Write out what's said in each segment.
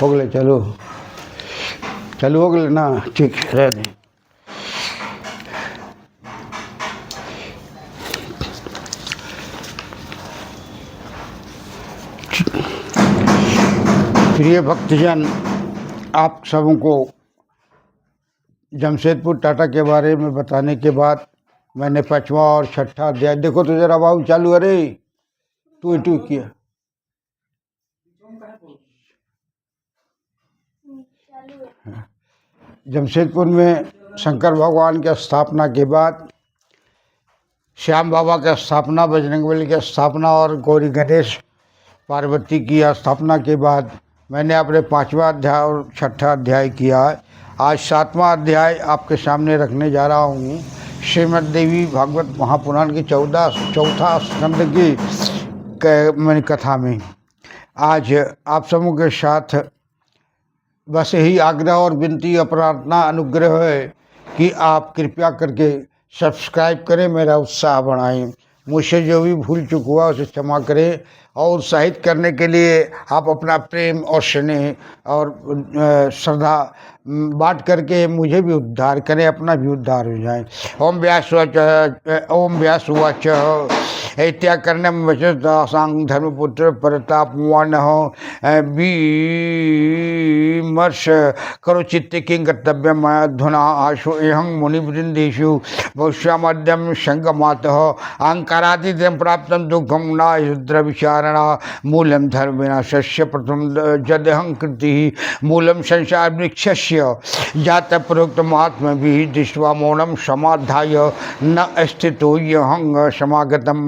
हो गए, चलो चलो, हो गए ना, ठीक है, रह दें। प्रिय भक्तजन, आप सबको जमशेदपुर टाटा के बारे में बताने के बाद मैंने 5वां और 6ठा अध्याय, देखो तो जरा बाबू चालू, अरे टू किया। जमशेदपुर में शंकर भगवान की स्थापना के बाद श्याम बाबा की स्थापना, बजरंगबली की स्थापना और गौरी गणेश पार्वती की स्थापना के बाद मैंने अपने 5वां अध्याय और 6ठा अध्याय किया है। आज 7वां अध्याय आपके सामने रखने जा रहा हूँ। श्रीमद् देवी भागवत महापुराण की चौथा स्कंद की मैंने कथा में आज आप सबों के साथ बस यही आग्रह और विनती और प्रार्थना अनुग्रह है कि आप कृपया करके सब्सक्राइब करें, मेरा उत्साह बढ़ाएं। मुझसे जो भी भूल चूक हुआ उसे क्षमा करें और उत्साहित करने के लिए आप अपना प्रेम और स्नेह और श्रद्धा बांट करके मुझे भी उद्धार करें, अपना भी उद्धार हो जाए। ओम व्यासुवाच इत्याकर्णम वचसांग धर्मपुत्र परतापवान विमर्श करो चित्ते किं कर्तव्यम अधुना आशु एहं मुनिवृंदेषु भविष्यामद्यम संगमातः अहंकारादिदं प्राप्तं दुःखं नायुद्र विचारणा मूलं धर्मविनाशस्य प्रथम जदहं कृतिः मूलं संसार वृक्षस्य जात प्रोक्तमात्मभिः दृष्ट्वा मौनं समाधाय न स्थितो यहं समागतं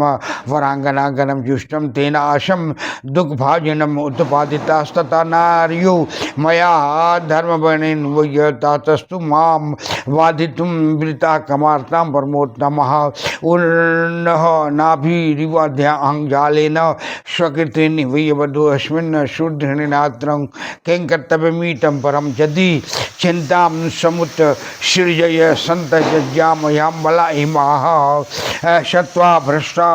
वरांगनागनं जुष्टं तेन आशं दुःखभाजनम् उत्पादितास्तथा नार्यो मया धर्मवर्णेन वयतातस्तु मां वादितुं वृता कमार्तां परमोत्तमः उन्नः नाभिरिवाध्याहं जालेन स्वकृतेन वयवधो अस्मिन् शूद्रनिनात्रं किं कर्तव्यमीतं परं यदि चिन्तां समुत्सृज्य सन्तज्जामयां बलाहिमाः शत्वा भ्रष्टा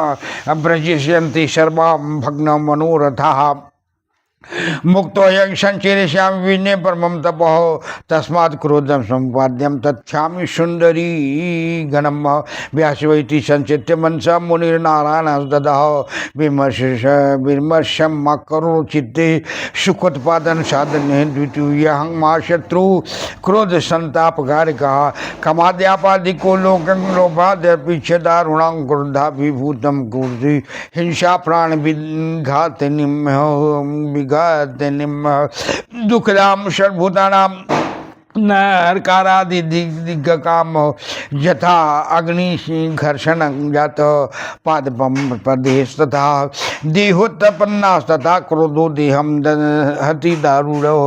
व्रजिष्यन्ति सर्वां भग्नमनोरथाः मुक्तोऽयं संचरिष्यामि विने परमं तपः तस्मात् क्रोधं सम्पाद्यं तच्छामि सुन्दरी गणं व्यासवैति संचित्य मनसा मुनिर्नारायणं ददः विमर्शं मा करो चित्ते सुखोत्पादन साधने द्वितीयं मा शत्रु क्रोध संतापकारकः कमाद्यापादिको लोकं लोभादपीच्छदारुणां क्रोधाभिभूतं क्रोधि हिंसा प्राण विघातिनिम् दुखदाम सर्वभूतानां नरकारादि दिग्गकाम यथा अग्निघर्षण जात पादपम प्रदेशतथा देहोत्पन्नास्तथा क्रोधो देहम हति दारुणो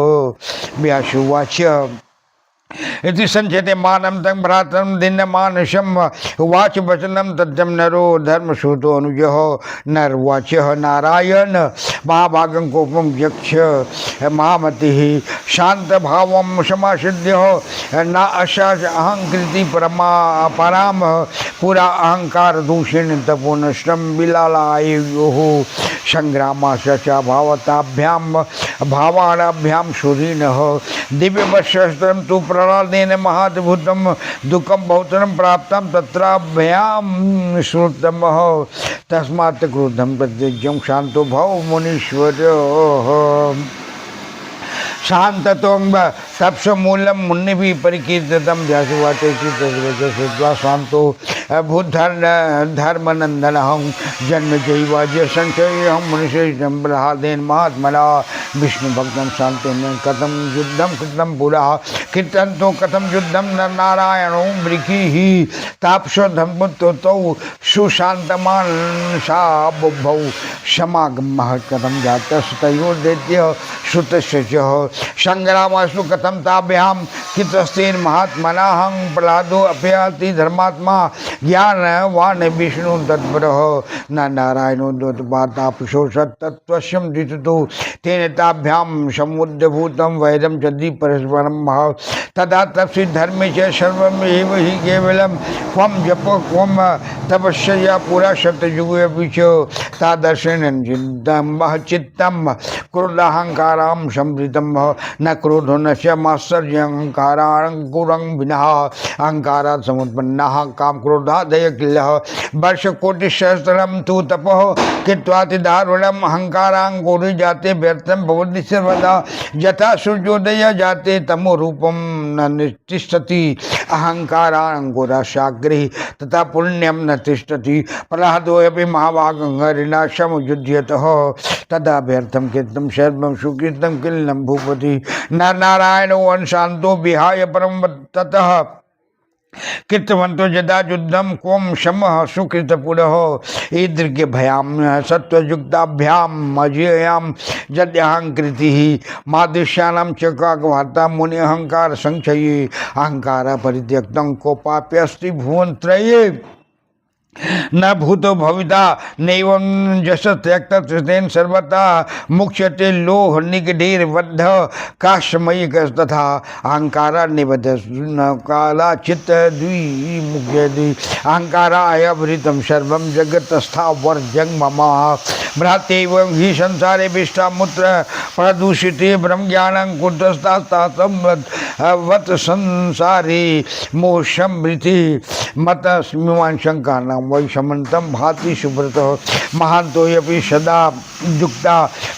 व्यासुवाच इति संचेते मानं तं भ्रातं दीनमानसं वाच वचनं तज्जं नरो धर्मसूतो अनुजः नरवाचः नारायण महाभागं कोपं यक्ष महामतिः शान्तभावं समासिद्ध्य न अशास अहंकृति पराम पुरा अहंकार दूषण तपो नष्टं विलालायोः संग्रामाश्च भावताभ्यां भावाणाभ्यां सुरीनः दिव्यवशस्त्रं तु प्रहलादेन महाद्भुतं दुःखं बहुतरं प्राप्तं तत्राभ्यां श्रुतमः तस्मात् क्रोधं प्रत्यज्यं शान्तो भव मुनीश्वरः शांतत्वं तप्समूलं मुनिभिः परिकीर्तितं व्यासवाचेति तद्वचः शान्तो भूधर्मनन्दनः जन्मजैवाज्य संशयं मुनिश्रेष्ठं प्रहलादेन महात्मना विष्णुभक्तं शान्तेन कथं युद्धं कृतं पुरा कीर्तन तो कथम युद्धम नारायणो मृखिः तापसो धर्मपुत्रौ सुशान्तमानसा बुभौ समागमः कथं जातस्तयोर्दैत्य श्रुतस्य च संग्रामस्तु कथं ताभ्यां कितस्तेन महात्मनाहं प्रहलादो अप्याति धर्मात्मा ज्ञानवान् विष्णु तत्परः न नारायणो दोतपाता पुरुषो सत्तत्वस्यं दिशतु तेन ताभ्यां समुद्रभूतं वैरं चदि परस्परं महा तदा तपसि धर्मे च सर्वम् एव हि केवलं क्वं जप क्वं तपस्या पुरा शतयुगे च तादर्शेन चित्तं क्रोधाहंकारां संवृतं न क्रोधो न च मात्सर्य अहंकारांकुरं विना अहंकारात् समुत्पन्नः काम क्रोधादय किलः वर्षकोटिसहस्रं तु तपः कृत्वातिदारुणम् अहंकारांकुरि जाते व्यर्थं भवति सर्वदा यथा सूर्योदय जाते तमो रूपं न नितिष्ठति अहंकारांकुरशाग्रे तथा पुण्यं न तिष्ठति प्रहलादोऽपि महाभागहरिणा समुयुध्यतः तदा व्यर्थं कृतं सर्वं सुकृतं किल्लं भूपति न नारायणो अंशान्तो विहाय परं ततः कृतवन्तो यदा युद्धं क्वं शमः सुकृतपुरः ईदृग्य भयां सत्त्वयुक्ताभ्याम् अजयां यद्यहंकृतिः मादृश्यानां च काकवार्ता मुनि अहंकार संक्षये अहंकार परित्यक्तं कोपाप्यस्ति भुवनत्रये न भूतो भविता नैवं जस त्यक्त तृतेन सर्वथा मुक्ष्यते लोह निगडीर्बद्ध काशमयी तथा अहंकारा निबद्ध न काला चित्त द्विमुख्यदि अहंकारा अयभृतं सर्वं जगतस्थावर्जं मम भ्रातेव हि संसारे विष्टामुत्र प्रदूषिते ब्रह्म ज्ञानं कुटस्थास्तातं वत् संसारे मोक्षमृति मतस्मिमान् शंकानां वैषमन्तं भाति सुब्रत महान्तोऽपि सदा युक्ता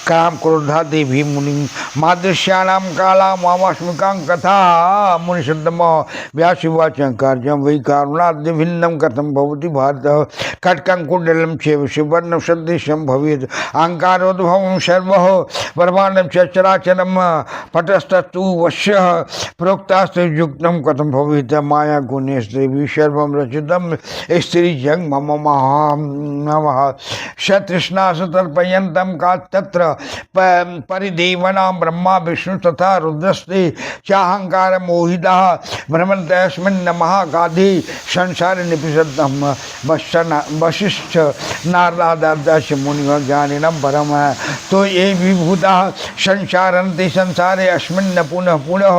काम क्रोधादेवी मुनि मादृश्यानां कालामास्मिकां कथा मुनिषद्म व्यासुवाच कार्यं वै कारुणाद्भिन्नं कथं भवति भारत खट्कं कुण्डलं चैव सुवर्णं सदृशं भवेत् अहङ्कारोद्भवं सर्वः परमाणं चराचरं पटस्तस्तु वश्यः प्रोक्तास्तु युक्तं कथं भवेत् माया गुणे स्त्रीभिः सर्वं रचितं स्त्रीजं मम महां नमः शतृष्णा सतर्पयन्तं का तत्र परिदेवनां ब्रह्मा विष्णु तथा रुद्रस्ते चाहंकार मोहितः भ्रमन्तस्मिन् महागाधि संसारे निपिसद्धं वशिष्ठ नारदादर्श मुनिः ज्ञानिनं परम तो ये विभूताः संसारन्ति संसारे अस्मिन् पुनः पुनः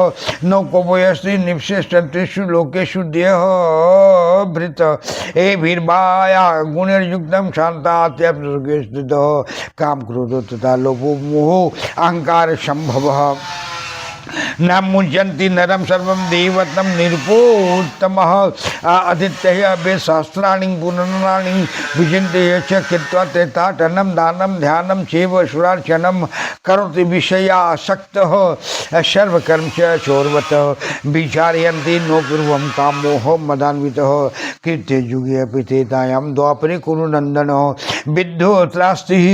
नौकोपयस्ति निवसिष्ठतेषु लोकेषु देहभृत एभिर्बाया गुणयुक्तं शान्तात्यप्सुखे स्थितः काम क्रोधो तथा लोभो मोहो अहंकार संभवः न मुञ्चन्ति नरं सर्वं देवतं निरुपोत्तमः आदित्यः वे सहस्राणि पुराणानि विचिन्त्य च कृत्वा तेताटनं दानं ध्यानं चैव सुरार्चनं करोति विषयासक्तः सर्वकर्म च चोर्वतः विचारयन्ति नो पूर्वं कामोह मदान्वितः कृत्य युगे अपि तेतायां द्वापरे कुरुनन्दनः विद्धो त्रास्तिः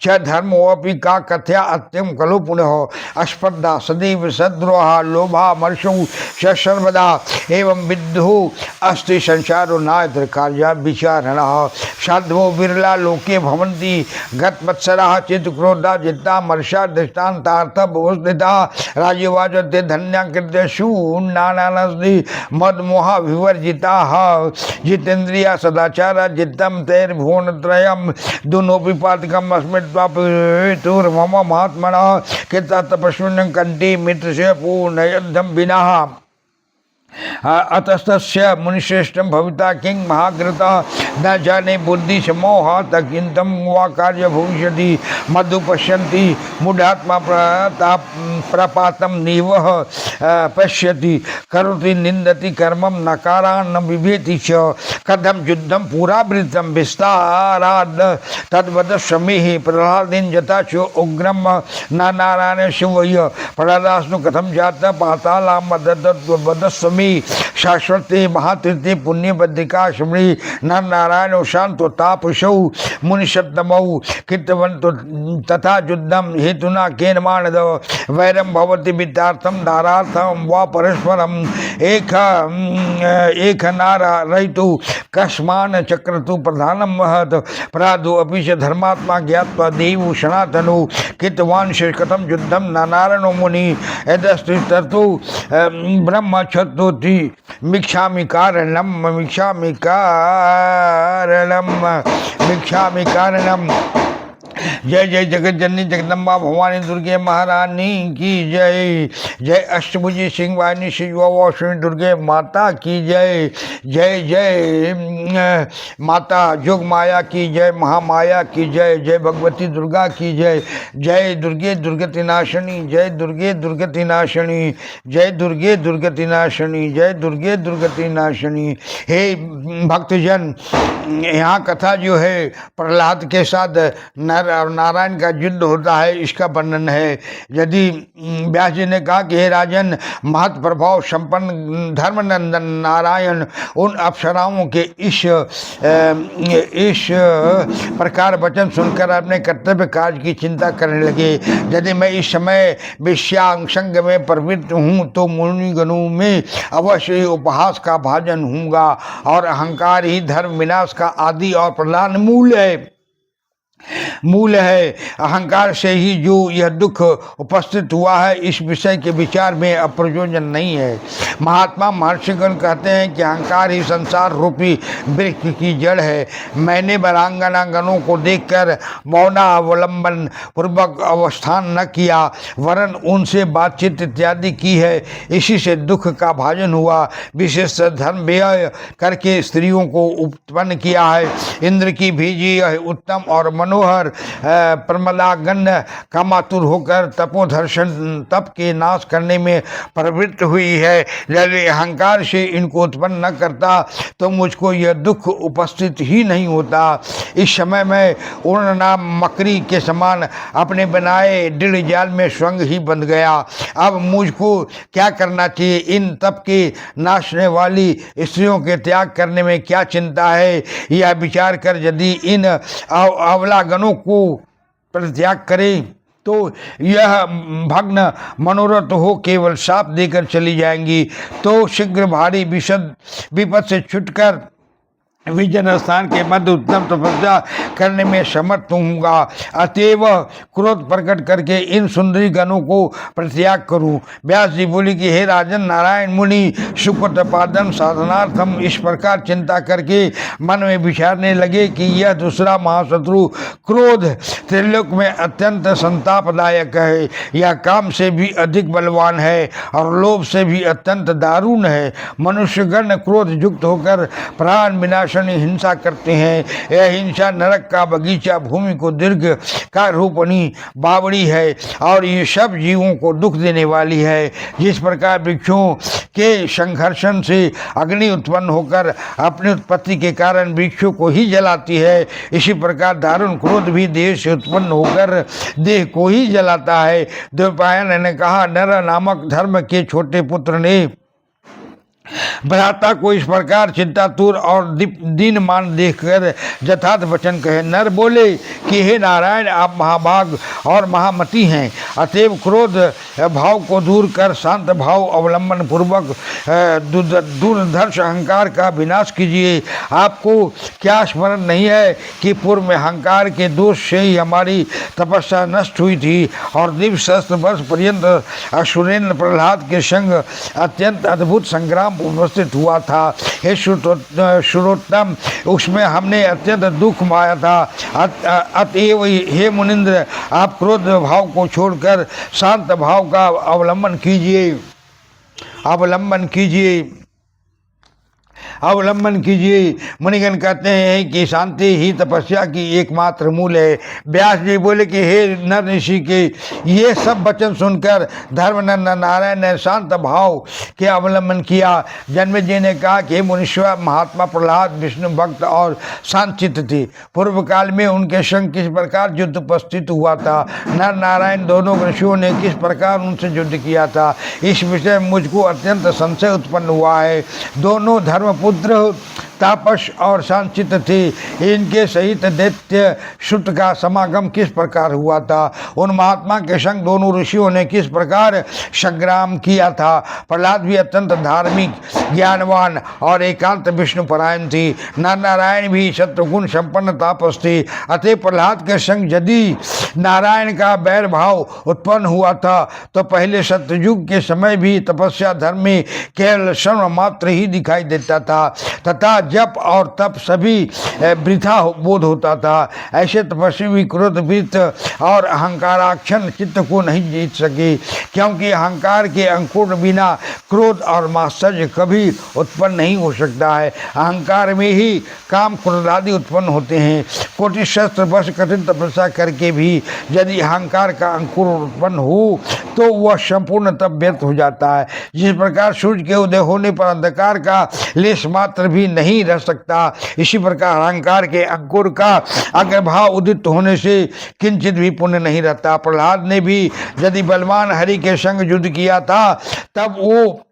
च धर्मोऽपि का कथया अत्यं खलु पुनः अस्पर्धा सदैव सद्रोहा लोभा मर्षौ च सर्वदा एवं विद्धो अस्ति संसारो नायत्र कार्या विचारणः साधवो विरला लोके भवन्ति गतवत्सराः चित्तक्रोधा जिता मर्षा दृष्टान्तार्थ भवस्थिता राजवाच ते धन्या कृतेषु नानानस्ति मदमोहा विवर्जिताः जितेन्द्रिया सदाचारा जितं तैर्भुवनत्रयं दुनोऽपि पातकम् अस्मित्वापितुर्मम महात्मनः कृता तपस्विनं कंठी मित्र से पूर्णयुद्धं विना अतस्तस्य मुनिश्रेष्ठं भविता किं महाग्रतः न जाने बुद्धि समोहात् किन्तं वा कार्य भविष्यति मधु पश्यन्ति मूढ़ात्मा प्रपातं निवह पश्यति करोति निन्दति कर्मं नकारान् बिभेति च कथं युद्धं पुरावृतं विस्ताराद् तद्वदस्मीः प्रहलादेन यथा च उग्रं न नारायण शिवय प्रहलादास्तु कथं जातः पातालां वदस्मी शाश्वते महातीर्थे पुण्य बद्धिका स्मृति नर नारायण शांतो तापसौ मुनिषत्तमौ कृतवंतो तथा युद्धम हेतुना केन वैरम भवति विद्यार्थम धारार्थम व परस्परम एक नारा रहितु कस्मान चक्रतु प्रधानम महत प्रादु अपि च धर्मात्मा ज्ञात्वा देवु सनातनु कृतवान् कथम युद्धम नारायणो मुनि यदस्तु ब्रह्मक्षत्रोति मिक्षामि कारणम। जय जय जगत जननी जगदम्बा भवानी दुर्गे महारानी की जय। जय अष्टभुजी सिंह वाहिनी श्री युवा दुर्गे माता की जय। जय जय माता जोग माया की जय, महामाया की जय। जय भगवती दुर्गा की जय। जय दुर्गे दुर्गति नाशिनी, जय दुर्गे दुर्गति नाशिनी, जय दुर्गे दुर्गति नाशिनी, जय दुर्गे दुर्गति नाशिनी। हे भक्तजन, यहाँ कथा जो है प्रहलाद के साथ नर और नारायण का युद्ध होता है, इसका वर्णन है। यदि व्यास जी ने कहा कि हे राजन, महत प्रभाव संपन्न धर्मनंदन नारायण उन अप्सराओं के इस प्रकार वचन सुनकर अपने कर्तव्य कार्य की चिंता करने लगे। यदि मैं इस समय विषयांग में प्रवृत्त हूँ तो मुनिगणों में अवश्य उपहास का भाजन हूँगा, और अहंकार ही धर्म विनाश का आदि और प्रधान मूल है। अहंकार से ही जो यह दुख उपस्थित हुआ है, इस विषय के विचार में अप्रयोजन नहीं है। महात्मा महर्षिगण कहते हैं कि अहंकार ही संसार रूपी वृक्ष की जड़ है। मैंने वीरांगनागणों को देखकर मौनावलंबन पूर्वक अवस्थान न किया, वरन उनसे बातचीत इत्यादि की है। इसी से दुख का भाजन हुआ। विशेष धर्म व्यय करके स्त्रियों को उत्पन्न किया है। इंद्र की भेजी उत्तम और मनोहर प्रमलागन्य कामातुर होकर तपोधर्षण तप के नाश करने में प्रवृत्त हुई है। यदि अहंकार से इनको उत्पन्न न करता तो मुझको यह दुख उपस्थित ही नहीं होता। इस समय मैं उड़ना मकड़ी के समान अपने बनाए दृढ़ जाल में स्वयं ही बंध गया। अब मुझको क्या करना चाहिए? इन तप के नाशने वाली स्त्रियों के त्याग करने में क्या चिंता है? यह विचार कर यदि इन अवलागनों को परित्याग करें तो यह भग्न मनोरथ हो केवल शाप देकर चली जाएंगी, तो शीघ्र भारी विपद से छुटकर विजन स्थान के मध्य उत्तम तपस्या करने में समर्थ होऊंगा। अतएव क्रोध प्रकट करके इन सुंदरी गणों को परित्याग करूं। व्यास जी बोली कि हे राजन, नारायण मुनि सुकृतपादन साधनार्थम इस प्रकार चिंता करके मन में विचारने लगे कि यह दूसरा महाशत्रु क्रोध त्रिलोक में अत्यंत संतापदायक है। यह काम से भी अधिक बलवान है और लोभ से भी अत्यंत दारुण है। मनुष्यगण क्रोध युक्त होकर प्राण विनाश हिंसा करते हैं। यह हिंसा नरक का बगीचा, भूमि को दीर्घ का रूपणी बावड़ी है और ये सब जीवों को दुख देने वाली है। जिस प्रकार वृक्षों के संघर्षण से अग्नि उत्पन्न होकर अपनी उत्पत्ति के कारण वृक्षों को ही जलाती है, इसी प्रकार दारुण क्रोध भी देह से उत्पन्न होकर देह को ही जलाता है। द्वैपायन ने कहा, नर नामक धर्म के छोटे पुत्र ने भ्राता को इस प्रकार चिंतातुर और दीनमान देखकर यथार्थ वचन कहे। नर बोले कि हे नारायण, आप महाभाग और महामती हैं, अतएव क्रोध भाव को दूर कर शांत भाव अवलंबन पूर्वक दुर्धर्ष अहंकार का विनाश कीजिए। आपको क्या स्मरण नहीं है कि पूर्व में अहंकार के दोष से ही हमारी तपस्या नष्ट हुई थी और दिव्य सहस्त्र वर्ष पर्यंत असुरेंद्र प्रहलाद के संग अत्यंत अद्भुत संग्राम उपस्थित हुआ था। हे श्रोतम, उसमें हमने अत्यंत दुख पाया था। अतएव हे मुनिंद्र, आप क्रोध भाव को छोड़कर शांत भाव का अवलंबन कीजिए। अवलंबन कीजिए। मुनिगण कहते हैं कि शांति ही तपस्या की एकमात्र मूल है। व्यास जी बोले कि हे नर ऋषि के ये सब वचन सुनकर धर्मनंदन नारायण ने शांत भाव के अवलंबन किया। जन्मेजय ने कहा कि मुनीश्वर महात्मा प्रहलाद विष्णु भक्त और शांतचित्त थे। पूर्व काल में उनके संग किस प्रकार युद्ध उपस्थित हुआ था, नर नारायण दोनों ऋषियों ने किस प्रकार उनसे युद्ध किया था, इस विषय में मुझको अत्यंत संशय उत्पन्न हुआ है। दोनों धर्मपुत्र तापस और शांतचित्त थे। इनके सहित दैत्य शुट का समागम किस प्रकार हुआ था, उन महात्मा के संग दोनों ऋषियों ने किस प्रकार संग्राम किया था। प्रहलाद भी अत्यंत धार्मिक, ज्ञानवान और एकांत विष्णु परायण थी। नर नारायण भी शत्रुगुण संपन्न तापस थे। अतः प्रहलाद के संग यदि नारायण का बैर भाव उत्पन्न हुआ था तो पहले सत्ययुग के समय भी तपस्या धर्म में केवल श्रम मात्र ही दिखाई देता था तथा जप और तप सभी वृथा बोध होता था। ऐसे तपस्वी भी क्रोधवृत्त और अहंकाराक्षण चित्त को नहीं जीत सके, क्योंकि अहंकार के अंकुर बिना क्रोध और मात्सर्य कभी उत्पन्न नहीं हो सकता है। अहंकार में ही काम क्रोध आदि उत्पन्न होते हैं। कोटि शस्त्र वर्ष कठिन तपस्या करके भी यदि अहंकार का अंकुर उत्पन्न हो तो वह संपूर्ण तप व्यर्थ हो जाता है। जिस प्रकार सूर्य के उदय होने पर अंधकार का लेश मात्र भी नहीं रह सकता, इसी प्रकार अहंकार के अंकुर का अग्रभाव उदित होने से किंचित भी पुण्य नहीं रहता। प्रहलाद ने भी यदि बलवान हरि के संग युद्ध किया था तब वो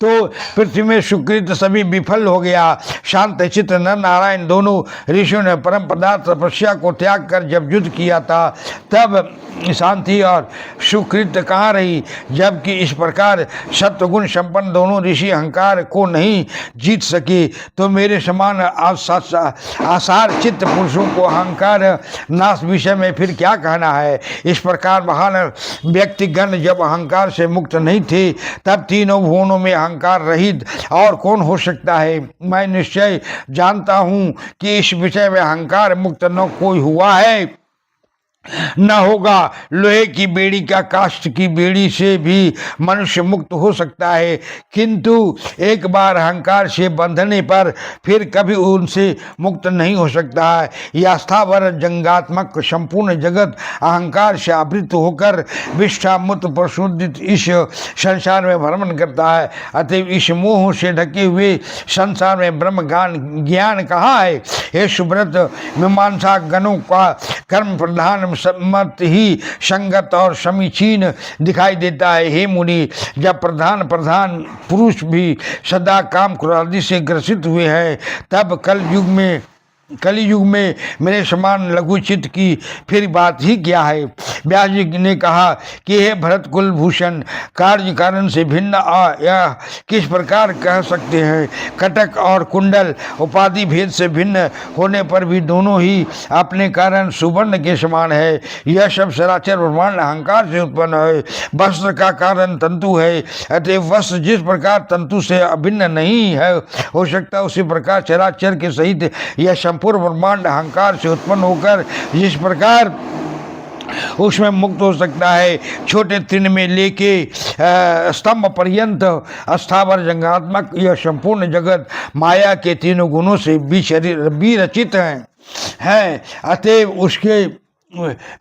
तो पृथ्वी में सुकृत सभी विफल हो गया। शांत चित्त नर नारायण दोनों ऋषियों ने परम पदार्थ तपस्या को त्याग कर जब युद्ध किया था तब शांति और सुकृत कहाँ रही। जबकि इस प्रकार सत्वगुण संपन्न दोनों ऋषि अहंकार को नहीं जीत सके तो मेरे समान आसार चित्त पुरुषों को अहंकार नाश विषय में फिर क्या कहना है। इस प्रकार महान व्यक्तिगण जब अहंकार से मुक्त नहीं थे तब तीनों भुवनों में अहंकार रहित और कौन हो सकता है। मैं निश्चय जानता हूँ कि इस विषय में अहंकार मुक्त न कोई हुआ है न होगा। लोहे की बेड़ी का काष्ठ की बेड़ी से भी मनुष्य मुक्त हो सकता है, किंतु एक बार अहंकार से बंधने पर फिर कभी उनसे मुक्त नहीं हो सकता है। यह स्थावर जंगात्मक संपूर्ण जगत अहंकार से आवृत होकर विष्ठामुक्त प्रशोधित इस संसार में भ्रमण करता है। अतएव इस मोह से ढके हुए संसार में ब्रह्म ज्ञान कहाँ है। हे सुब्रत मीमांसा गणों का कर्म प्रधान सम्मत ही संगत और समीचीन दिखाई देता है। हे मुनि, जब प्रधान पुरुष भी सदा काम क्रोध से ग्रसित हुए हैं तब कलयुग में मेरे समान लघुचित की फिर बात ही क्या है। व्यास जी ने कहा कि हे भरत कुल भूषण, कार्य कारण से भिन्न यह किस प्रकार कह सकते हैं। कटक और कुंडल उपाधि भेद से भिन्न होने पर भी दोनों ही अपने कारण सुवर्ण के समान है। यह सब सराचर ब्रह्मांड अहंकार से उत्पन्न है। वस्त्र का कारण तंतु है, अतएव वस्त्र जिस प्रकार तंतु से अभिन्न नहीं है हो सकता, उसी प्रकार चराचर के सहित यह संपूर्ण ब्रह्मांड अहंकार से उत्पन्न होकर जिस प्रकार उसमें मुक्त हो सकता है। छोटे तृण में लेके स्तंभ पर्यंत अस्थावर जंगात्मक यह संपूर्ण जगत माया के तीनों गुणों से विरचित है। अतएव उसके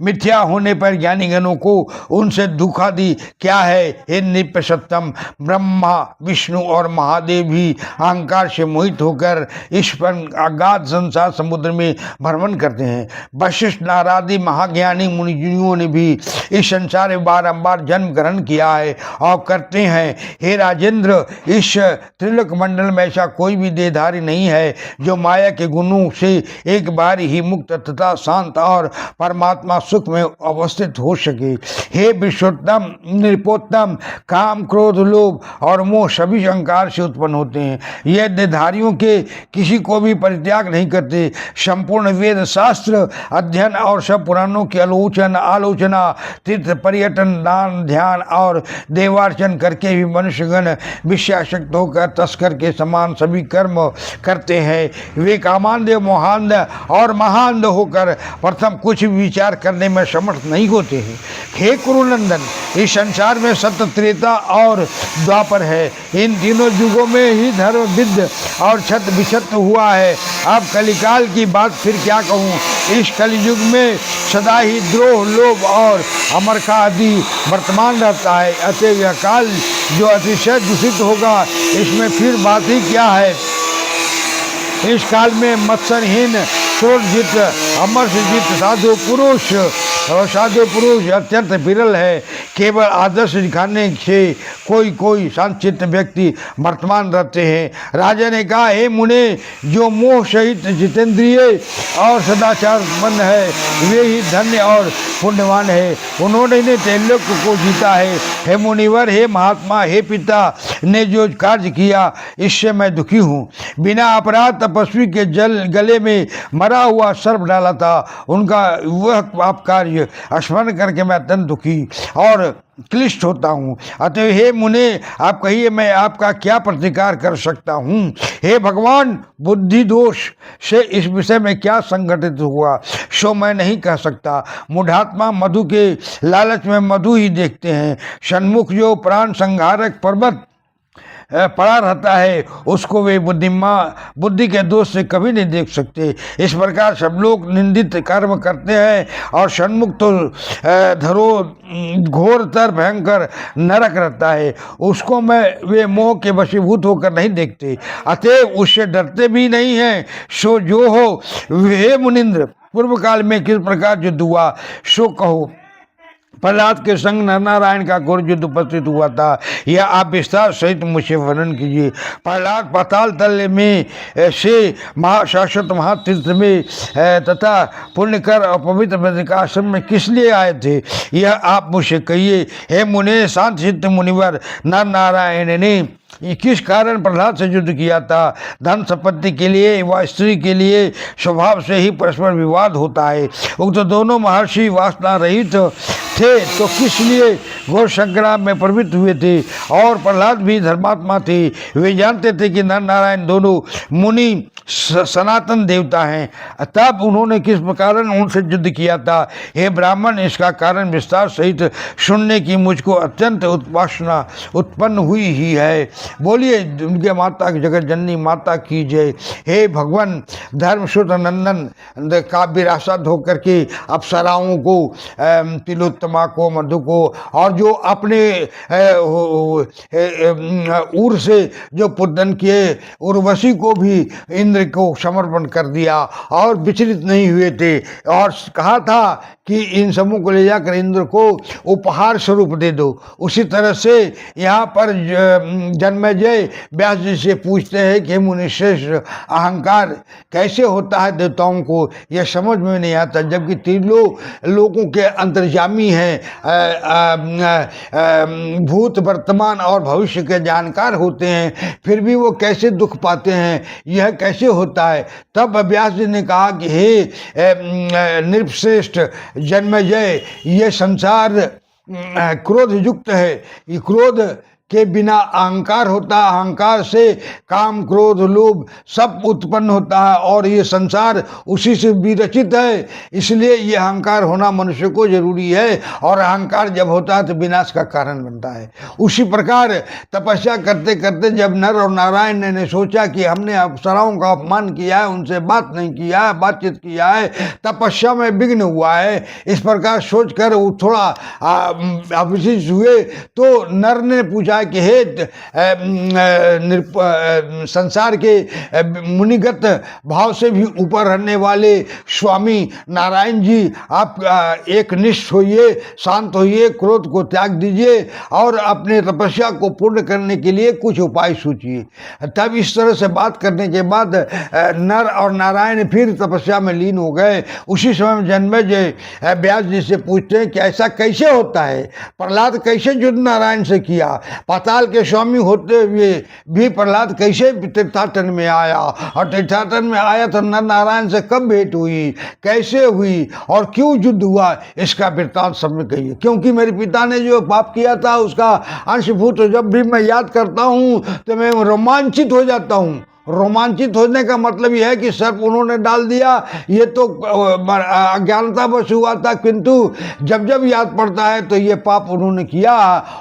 मिथ्या होने पर ज्ञानीगणों को उनसे दुखादि क्या है। हे नित्य सत्यम, ब्रह्मा विष्णु और महादेव भी अहंकार से मोहित होकर इस पर अगाध संसार समुद्र में भ्रमण करते हैं। वशिष्ठ नारादि महाज्ञानी मुनियों ने भी इस संसार में बारंबार जन्म ग्रहण किया है और करते हैं। हे राजेंद्र, इस त्रिलोक मंडल में ऐसा कोई भी देहधारी नहीं है जो माया के गुणों से एक बार ही मुक्त तथा शांत और परमात्मा सुख में अवस्थित हो सके। हे विश्वोत्तम नृपोत्तम, काम क्रोध लोभ और मोह सभी अहंकार से उत्पन्न होते हैं। ये देहधारियों के किसी को भी परित्याग नहीं करते। संपूर्ण वेद शास्त्र अध्ययन और सब पुराणों की आलोचना तीर्थ पर्यटन दान ध्यान और देवार्चन करके भी मनुष्यगण विषयासक्त होकर तस्कर के समान सभी कर्म करते हैं। वे कामांध मोहांध और महांध होकर प्रथम कुछ भी विचार करने में समर्थ नहीं होते हैं। हे कुरुनंदन, इस संसार में सत्य, त्रेता और द्वापर है। इन तीनों युगों में ही धर्म विद्ध और छत विछत हुआ है। अब कलिकाल की बात फिर क्या कहूँ। इस कलियुग में सदा ही द्रोह, लोभ और अमरखा आदि वर्तमान रहता है। अतः यह काल जो अतिशय दूषित होगा, इसमें फिर बात ही क्या है। इस काल में मत्सरहीन, क्रोधजित, अमरजित साधु पुरुष अत्यंत विरल है। केवल आदर्श दिखाने से कोई शांतचित्त व्यक्ति वर्तमान रहते हैं। राजा ने कहा, हे मुने, जो मोह सहित जितेंद्रिय और सदाचार संपन्न है, वे ही धन्य और पुण्यवान है। उन्होंने त्रैलोक को जीता है। हे मुनिवर, हे महात्मा, हे पिता ने जो कार्य किया, इससे मैं दुखी हूँ। बिना अपराध तपस्वी के गले में मरा हुआ सर्प डाला था। उनका वह पाप कार्य स्मरण करके मैं अत्यंत दुखी और क्लिष्ट होता हूँ। अतः हे मुने, आप कहिए, मैं आपका क्या प्रतिकार कर सकता हूँ। हे भगवान, बुद्धि दोष से इस विषय में क्या संघटित हुआ, सो मैं नहीं कह सकता। मूढ़ात्मा मधु के लालच में मधु ही देखते हैं। सन्मुख जो प्राण संहारक पर्वत पड़ा रहता है, उसको वे बुद्धि के दोष से कभी नहीं देख सकते। इस प्रकार सब लोग निंदित कर्म करते हैं और सन्मुख तो धरो घोरतर भयंकर नरक रहता है, उसको वे मोह के वशीभूत होकर नहीं देखते, अतएव उससे डरते भी नहीं हैं। सो जो हो, हे मुनिंद्र, पूर्व काल में किस प्रकार युद्ध हुआ सो कहो। प्रहलाद के संग नर नारायण का घोर युद्ध उपस्थित हुआ था, यह आप विस्तार सहित मुझसे वर्णन कीजिए। प्रहलाद पाताल तल में से शाश्वत महातीर्थ में तथा पुण्यकर और पवित्र बद्रिका आश्रम में किस लिए आए थे, यह आप मुझसे कहिए। हे मुने, शांत चित्त मुनिवर, नर नारायण ने किस कारण प्रहलाद से युद्ध किया था। धन संपत्ति के लिए व स्त्री के लिए स्वभाव से ही परस्पर विवाद होता है। उक्त दोनों महर्षि वासना रहित थे, तो किस लिए घोर संग्राम में प्रवृत्त हुए थे। और प्रहलाद भी धर्मात्मा थे, वे जानते थे कि नर नारायण दोनों मुनि सनातन देवता हैं, तब उन्होंने किस प्रकार उनसे युद्ध किया था। हे ब्राह्मण, इसका कारण विस्तार सहित सुनने की मुझको अत्यंत उत्पासना उत्पन्न हुई ही है। बोलिए उनके माता जगत जननी माता की जय। हे भगवान, धर्मसुत नंदन का विरासत होकर के अप्सराओं को, तिलोत्तमा को, मधु को, और जो अपने उर से जो पुत्रन किए, उर्वशी को भी इंद्र को समर्पण कर दिया और विचलित नहीं हुए थे। और कहा था कि इन सबों को ले जाकर इंद्र को उपहार स्वरूप दे दो। उसी तरह से यहाँ पर जन्मेजय व्यास जी से पूछते हैं कि मुनिश्रेष्ठ, अहंकार कैसे होता है देवताओं को, यह समझ में नहीं आता। जबकि तीनों लोगों के अंतर्यामी हैं, भूत, वर्तमान और भविष्य के जानकार होते हैं, फिर भी वो कैसे दुख पाते हैं, यह कैसे होता है। तब व्यास जी ने कहा कि हे नृपश्रेष्ठ जन्मेजय, ये संसार क्रोध युक्त है। ये क्रोध के बिना अहंकार होता है, अहंकार से काम, क्रोध, लोभ सब उत्पन्न होता है, और ये संसार उसी से विरचित है। इसलिए ये अहंकार होना मनुष्य को जरूरी है, और अहंकार जब होता है तो विनाश का कारण बनता है। उसी प्रकार तपस्या करते करते जब नर और नारायण ने सोचा कि हमने अप्सराओं का अपमान किया है, उनसे बात नहीं किया है, बातचीत किया है, तपस्या में विघ्न हुआ है, इस प्रकार सोचकर वो थोड़ा अभिषिक्त हुए। तो नर ने पूछा कि हे संसार के मुनिगत भाव से भी ऊपर रहने वाले स्वामी नारायण जी, आप एक निष्ठ होइए, शांत होइए, क्रोध को त्याग दीजिए और अपने तपस्या को पूर्ण करने के लिए कुछ उपाय सोचिए। तब इस तरह से बात करने के बाद नर और नारायण फिर तपस्या में लीन हो गए। उसी समय जन्मेजय व्यास जी से पूछते हैं कि ऐसा कैसे होता है, प्रहलाद कैसे युद्ध नारायण से किया, पाताल के स्वामी होते हुए भी प्रहलाद कैसे तीर्थाटन में आया, और तीर्थाटन में आया तो नर नारायण से कब भेंट हुई, कैसे हुई और क्यों युद्ध हुआ, इसका वृत्तांत सब में कहिए। क्योंकि मेरे पिता ने जो पाप किया था उसका अंशभूत जब भी मैं याद करता हूँ तो मैं रोमांचित हो जाता हूँ, रोमांचित होने का मतलब यह है कि सर्प उन्होंने डाल दिया, ये तो अज्ञानतावश हुआ था, किंतु जब जब याद पड़ता है तो ये पाप उन्होंने किया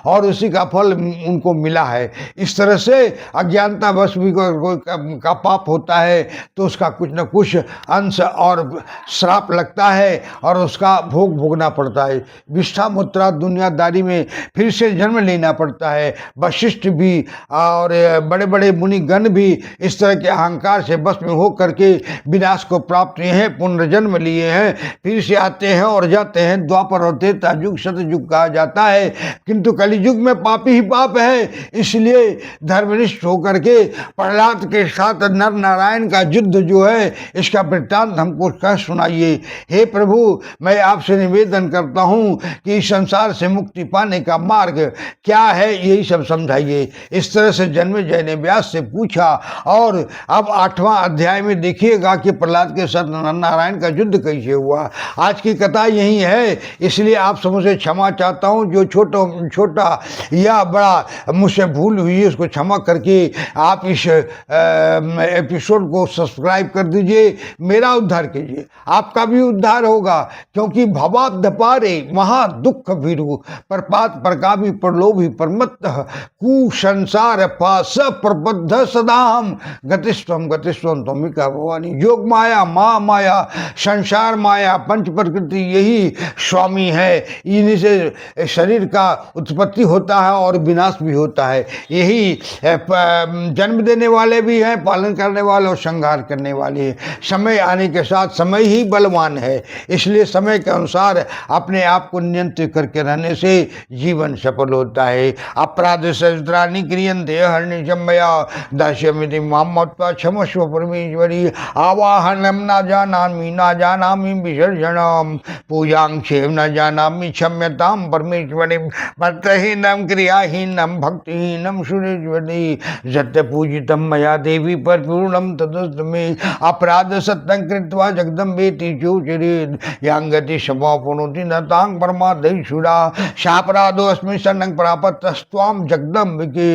और उसी का फल उनको मिला है। इस तरह से अज्ञानतावश भी कोई का पाप होता है तो उसका कुछ न कुछ अंश और श्राप लगता है और उसका भोग भोगना पड़ता है। विष्ठामुत्रा दुनियादारी में फिर से जन्म लेना पड़ता है। वशिष्ठ भी और बड़े बड़े मुनिगण भी इस तरह के अहंकार से बस में हो करके विनाश को प्राप्त हुए हैं, पुनर्जन्म लिए हैं, फिर से आते हैं और जाते हैं। द्वापर और त्रेता युग सतयुग कहा जाता है, किंतु कलियुग में पापी ही पाप है। इसलिए धर्मनिष्ठ होकर के प्रहलाद के साथ नर नारायण का युद्ध जो है, इसका वृत्तांत हमको कह सुनाइए। हे प्रभु, मैं आपसे निवेदन करता हूं कि इस संसार से मुक्ति पाने का मार्ग क्या है, यही सब समझाइए। इस तरह से जन्मेजय ने व्यास से पूछा। और अब 8वां अध्याय में देखिएगा कि प्रहलाद के साथ नारायण का युद्ध कैसे हुआ। आज की कथा यही है, इसलिए आप सबसे क्षमा चाहता हूं। जो छोटा या बड़ा मुझसे भूल हुई है उसको क्षमा करके आप इस एपिसोड को सब्सक्राइब कर दीजिए, मेरा उद्धार कीजिए, आपका भी उद्धार होगा। क्योंकि भवाब्ध पारे महा दुख भीरु प्रपात प्रकामी प्रलोभी प्रमत्तः कुसंसार पास प्रबद्ध सदाम गतिस्वम त्वमिका भवानी। योग माया, माया, संसार माया, पंच प्रकृति यही स्वामी है। इन्हीं से शरीर का उत्पत्ति होता है और विनाश भी होता है। यही जन्म देने वाले भी हैं, पालन करने वाले और संहार करने वाले हैं। समय आने के साथ समय ही बलवान है, इसलिए समय के अनुसार अपने आप को नियंत्रित करके रहने से जीवन सफल होता है। अपराध सहस्राणि क्रियन्ते हर्निशमया दास्यमिति मां मत्वा क्षमस्व परमेश्वरी। आवाहनम न जानामि विसर्जनम पूजां क्षेम न जानामि क्षम्यतां परमेश्वरी। भक्तहीनम क्रियाहीनम भक्तिहीनम सुरेश्वरी। सत्य पूजितम मया देवी परिपूर्णम तदस्तु मे। अपराध सत्यं कृत्वा जगदम्बेति चोचरेत् यांगति समापनोति न तां परमादेशुरा। शापराधो अस्मि शरणं प्रापतस्त्वां जगदम्बिके।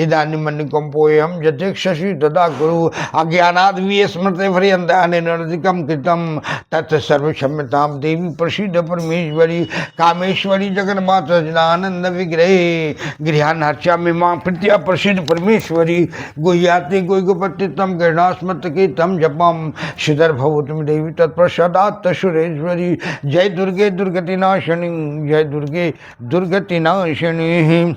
इदानीमनुकम्पोऽहं यथेक्षसि तदा कुरु। अज्ञानाद् विस्मृते पर्यन्तानेनधिकं कृतं तत्सर्वं क्षम्यतां देवी प्रसीद परमेश्वरी। कामेश्वरी जगन्माता आनंद विग्रहे गृहान् हर्षामि मां प्रीत्या प्रसीद परमेश्वरी। गुह्याति गुह्यपति तम गृह्णास्मत् कीर्तम जपम श्रीधर भवतुम देवी तत्प्रसादात् सुरेश्वरी। जय दुर्गे दुर्गति नाशिनी, जय दुर्गे दुर्गति नाशिनी।